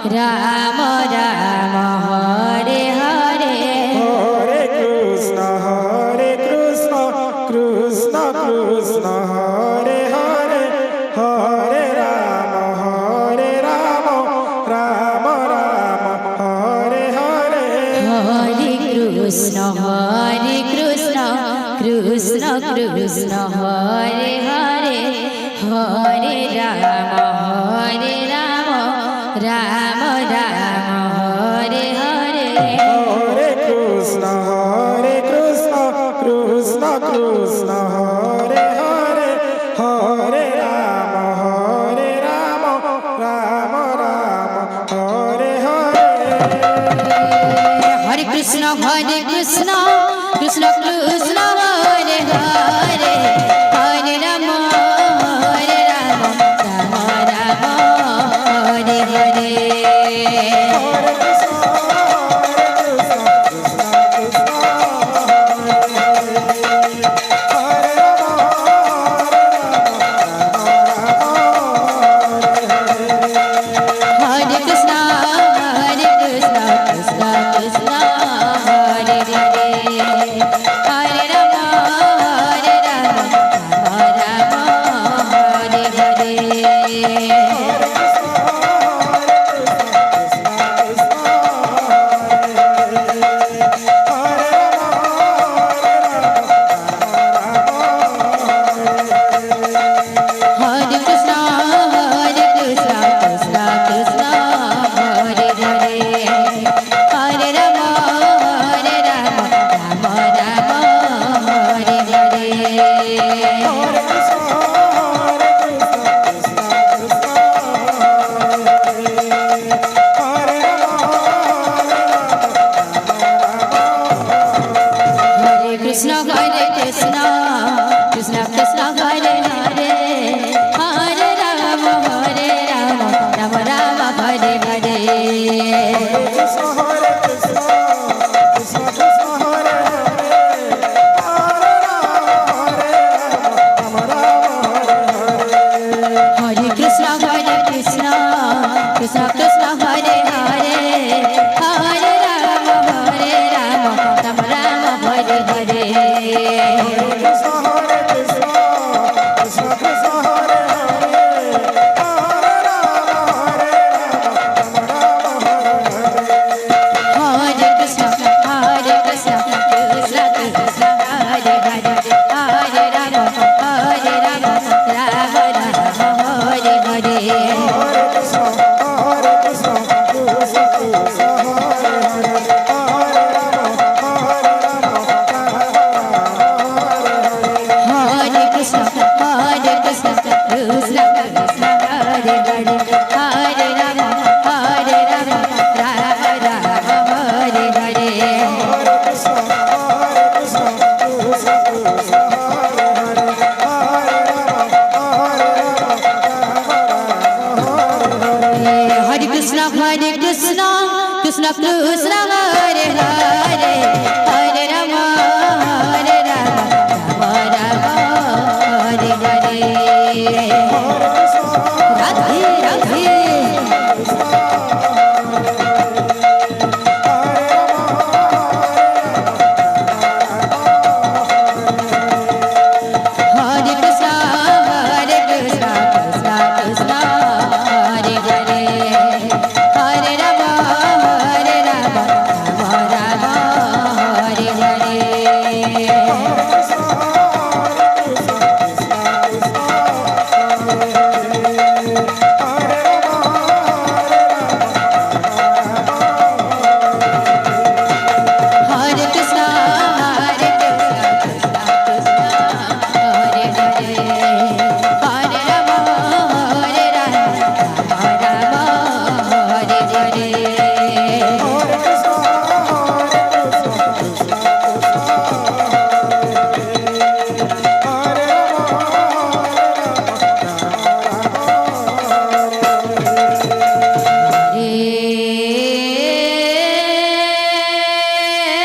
Ram Ram Hare Hare Hare Krishna Krishna Krishna Hare Hare Hare Ram Ram Ram Hare Hare Hare Krishna Krishna Krishna Hare Hare Hare Ram Ram Ram Hare Hare Hare Krishna Krishna Krishna Hare Hare Hare Ram Ram Ram Hare Hare Hare Krishna Krishna Krishna Hare Hare Hare Ram Ram Ram Hare Hare Hare Krishna Krishna Krishna Hare Hare Hare Ram Ram Hare Hare Hare Krishna Krishna Krishna Hare Hare Hare Ram Ram Ram Hare Hare Hare Krishna Krishna Krishna Krishna Hare Hare Hare Ram Ram Ram Hare Hare Hare Krishna Krishna Krishna Krishna Hare Hare Hare Ram Ram Ram Hare Hare Hare Krishna Krishna Krishna Krishna Hare Hare Hare Ram Ram Ram Hare Hare Hare Krishna Krishna Krishna Krishna Hare Hare Hare Ram Ram Ram Hare Hare Hare Krishna Krishna Krishna Krishna Hare Hare Hare Ram Ram Ram Hare Hare